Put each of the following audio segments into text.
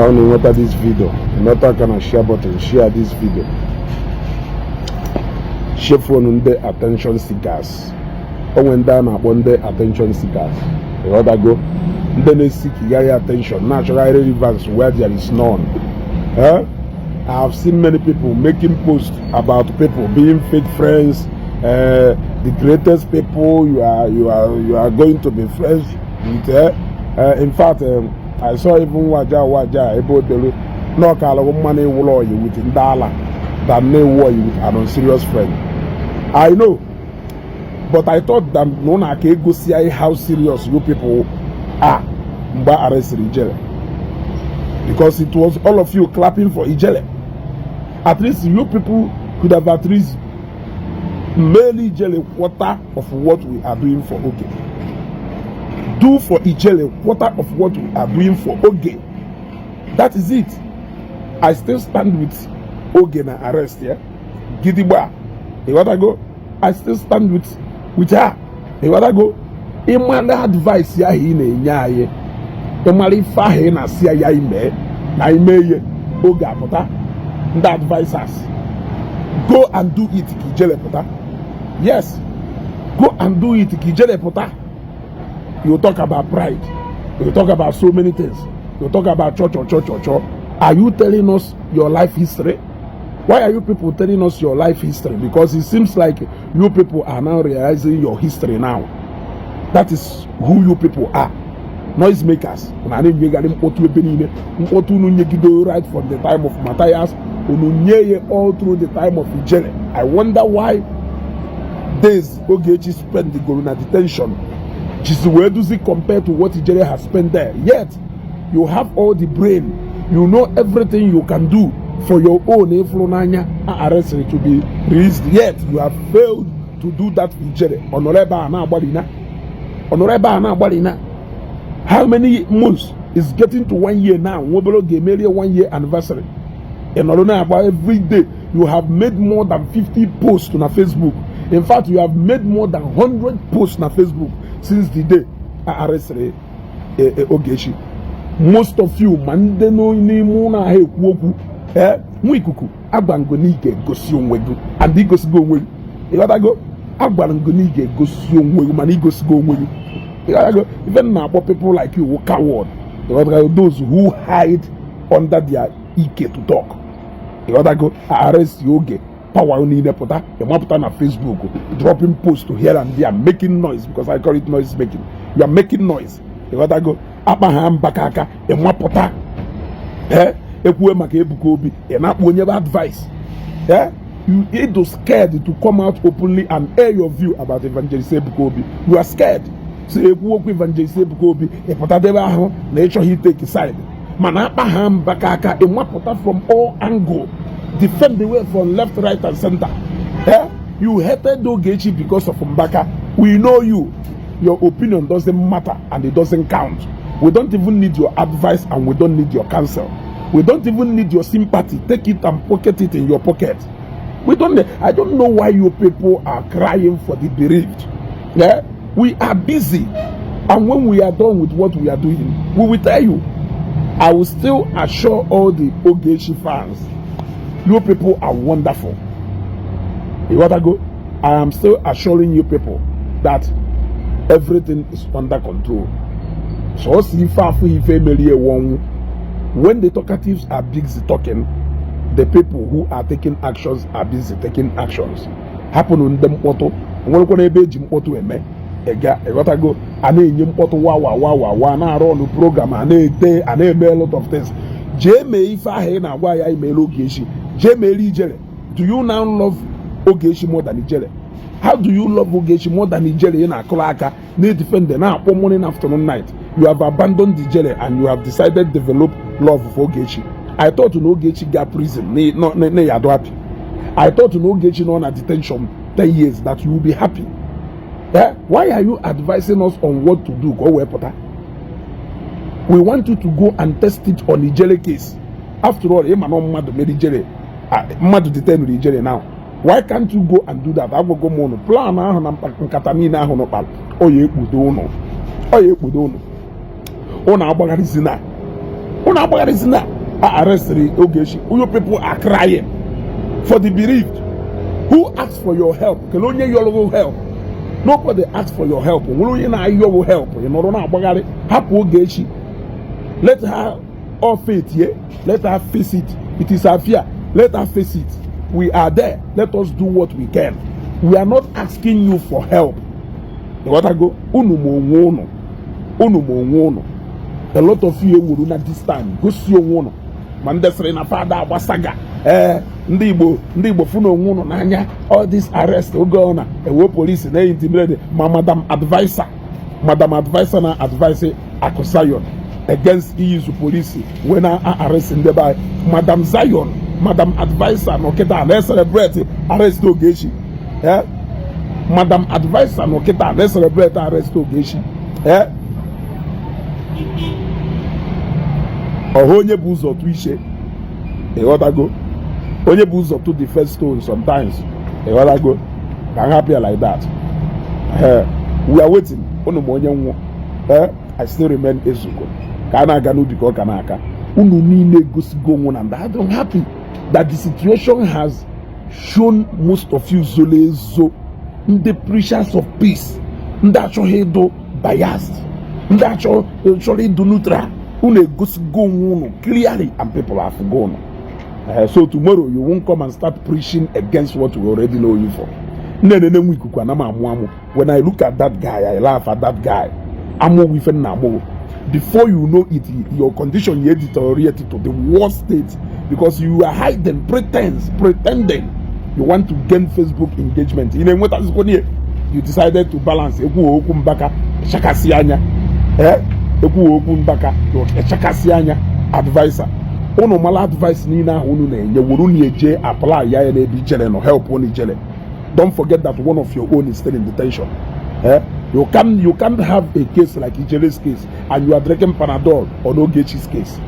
want to water this video. Not kind of share button. Share this video. Share phone the attention seekers. Or when down upon the attention seekers. You want to go? Then they seek your attention. Natural relevance where there is none. I have seen many people making posts about people being fake friends. The greatest people you are going to be friends with. In fact, I saw even Wajawaja Eziokwu no call a money will you with Ndala than they war you with an unserious friend. I know, but I thought that no one can go see how serious you people are. Mba arrest Ijele, because it was all of you clapping for Ijele. At least you people could have at least made Ijele quarter of what we are doing for Oge. Do for Ijele quarter of what we are doing for Oge. That is it. I still stand with Oge na arrest here. Gidigba. You want to go? I still stand with her. You want to go? Imala advice ya hi na enyaye. Imali fahe na sia ya ime. Na imeye. Oge apota. The advisors. Go and do it Ijele pota. Yes. Go and do it Ijele pota. You talk about pride. You talk about so many things. You talk about church. Are you telling us your life history? Why are you people telling us your life history? Because it seems like you people are now realizing your history now. That is who you people are. Noise makers. Right from the time of Matthias, all through the time of Ijele. I wonder why days Ogechi spent the Goruna detention. Just where does it compare to what Ijele has spent there? Yet, you have all the brain. You know everything you can do for your own influence arrest to be released. Yet, you have failed to do that with Ijele. Honorable Ana. How many months is getting to 1 year now? Wobolo Gemelia 1 year anniversary. And about every day, you have made more than 50 posts on Facebook. In fact, you have made more than 100 posts on Facebook since the day I arrested Ogechi. Most of you, mandeno ni muna he kwoku, mwikuku, abangonige gosi onwegu, and he goes go away. You gotta go, abangonige gosi onwegu, man he goes go away. You gotta go, even now, people like you, coward, you gotta go, those who hide under their ike to talk. You gotta go, arrest Oge. Power only in the pota, you put on Facebook, dropping posts to here and there, making noise because I call it noise making. You are making noise. You gotta go. Abraham Bakaka, and Wapota. You're not when you have advice. You ain't scared to come out openly and air your view about Evangelist Ebukobi. You are scared. So if you work with Evangelist Ebukobi, a pota nature he take his side. Man, Abraham Bakaka, and Wapota from all angles. Defend the way from left, right, and center. You hated Ogechi because of Mbaka. We know you. Your opinion doesn't matter and it doesn't count. We don't even need your advice and we don't need your counsel. We don't even need your sympathy. Take it and pocket it in your pocket. We don't. I don't know why you people are crying for the bereaved. We are busy, and when we are done with what we are doing, we will tell you. I will still assure all the Ogechi fans. You people are wonderful. You want to go? I am still assuring you people that everything is under control. So when the talkatives are busy talking, the people who are taking actions are busy taking actions. Happen on them auto. When we be Jim Auto eme, ega. You want to go? Ane Jim Auto wa na run program ane day ane a lot of things. Jeme ifa he na wa ya email Ogechi. Jemeli Ijele. Do you now love Ogechi more than Ijele? How do you love Ogechi more than Ijele in Akolaka? Need defend the now morning, afternoon, night. You have abandoned Ijele and you have decided to develop love for Ogechi. I thought to know Ogechi got prison. I thought to know Ogechi on a detention 10 years that you will be happy. Why are you advising us on what to do? Go where Potter? We want you to go and test it on Ijele case. After all, Ijele. Mad detain Ijele now. Why can't you go and do that? I will go mono. Plan Katamina Honopal. Oh, ye Budono. Oh, ye Budono. Ona Bagarizina. arrested Ogechi. You people are crying for the bereaved. Who asked for your help? Can only your help. Nobody asked for your help. Will not your help? You know, Ogechi. Let her all faith here. Let her face it. It is her fear. Let her face it. We are there. Let us do what we can. We are not asking you for help. What I go? A lot of you will not this time. Go see your one. Mandesre na father wasaga. Ndị Igbo funo nwunu n'anya. All this arrest ogona. Ewo police na intimidate. Madam advisor na advise Akusayon against EU police when I arrest in the by Madam Zion, Madam advisor no kita let's celebrate arrest Ogechi. Madam advisor no kita let's celebrate arrest Ogechi. Onye bụ ụzọ tụ ishe ịghọtago, onye bụ ụzọ to the first stone sometimes ịghọtago, can happen like that. We are waiting. Unu m onye nwụọ. I still remain Eziokwu. Ka a na-aga n'ubi ka ọ ka na-aka. Unu niile gosigo onwe and I'm happy that the situation has shown most of you zolo ezo, ndị preachers of peace, ndị achọghị ịdụ biased, ndị achọghị ịdụ neutral. Unu gosigo onwe unu clearly and people have gone. So tomorrow you won't come and start preaching against what we already know you for. When I look at that guy, I laugh at that guy. Before you know it, your condition deteriorated to the worst state because you are hiding, pretending you want to gain Facebook engagement. You decided to balance advisor. Ono mala advice ni na hunu na enye wuru ni eje apply ya na ebi jele no help oni jele. Don't forget that one of your own is still in detention. You can't have a case like Ijele's case and you are drinking Panadol on Ogechi's case.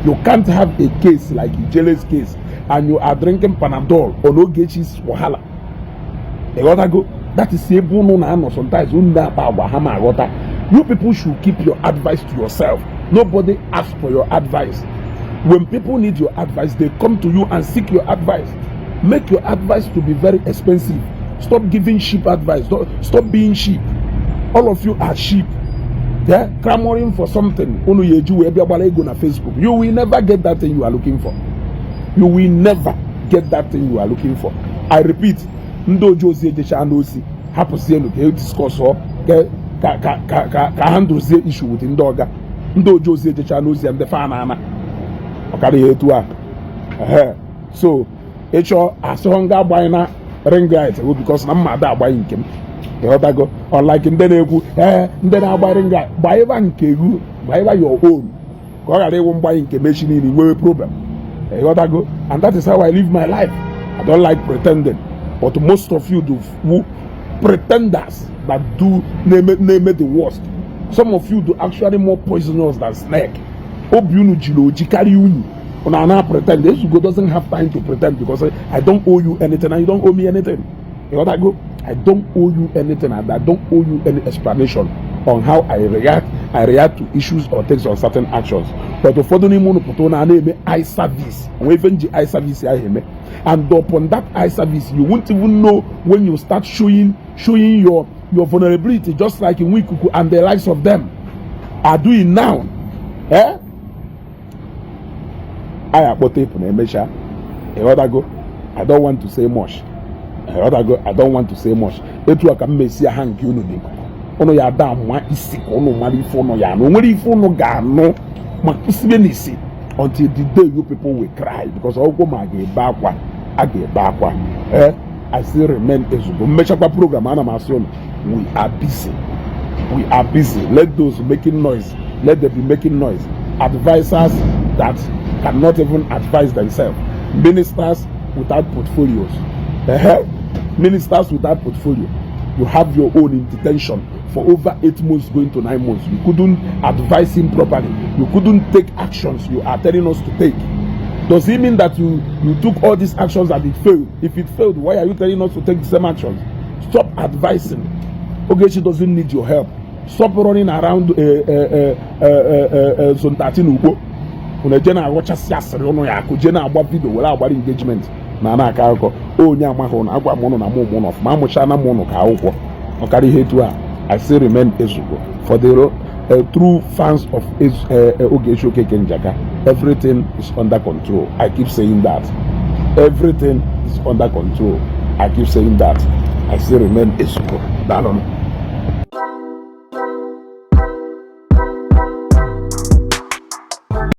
You can't have a case like Ijele's case and you are drinking Panadol on Ogechi's wahala. That is able no sometimes you people should keep your advice to yourself. Nobody asks for your advice. When people need your advice, they come to you and seek your advice. Make your advice to be very expensive. Stop giving cheap advice. Stop being cheap. All of you are sheep. Clamoring for something. You will never get that thing you are looking for. You will never get that thing you are looking for. I repeat, ndo Jose de Chanosi, haposi no ke discuss ka handle the issue with Ndoga. Ndo Jose de Chanosi and the fanana. So echo asonga buying ring light because na mada buying him. Go unlike in Deneku, then I buy ring light. Buy you, buy your own. Because they won't buy in machine in no problem. Go, and that is how I live my life. I don't like pretending, but most of you do who pretenders that do name it the worst. Some of you do actually more poisonous than snake. Pretend. This go doesn't have time to pretend because I don't owe you anything and you don't owe me anything. You know go? I don't owe you anything and I don't owe you any explanation on how I react to issues or take on certain actions. But the following eye service, even the eye service, and upon that eye service, you won't even know when you start showing your vulnerability, just like in Wikuku and the likes of them are doing now. I don't want to say much. I don't want to say much. It will come see a hang you know. Ono ya damn one is sick, ono marry for no ya no no gano. Until the day you people will cry because I get backward. I still remain Eziokwu. Program we are busy. We are busy. Let those making noise, let them be making noise. Advisors that cannot even advise themselves. Ministers without portfolios. Ministers without portfolio. You have your own in detention for over 8 months going to 9 months. You couldn't advise him properly. You couldn't take actions you are telling us to take. Does it mean that you took all these actions and it failed? If it failed, why are you telling us to take the same actions? Stop advising. Ogechi doesn't need your help. Stop running around Zone 13 Ugbo. unu eje na-aghọchasị asịrị ụnụ ya akụ je na-agba vidio were agbara engagement na na-aka akụkọ onye amaghị ụnụ agwa m ụnụ na mụ ụmụ ọfụma amụchana m ụnụ ka akwụkwọ ọkara ihe etu a I still remain Eziokwu. For the true fans of Ogechi Okeke Njaka, everything is under control. I keep saying that. Everything is under control. I keep saying that. I still remain Eziokwu.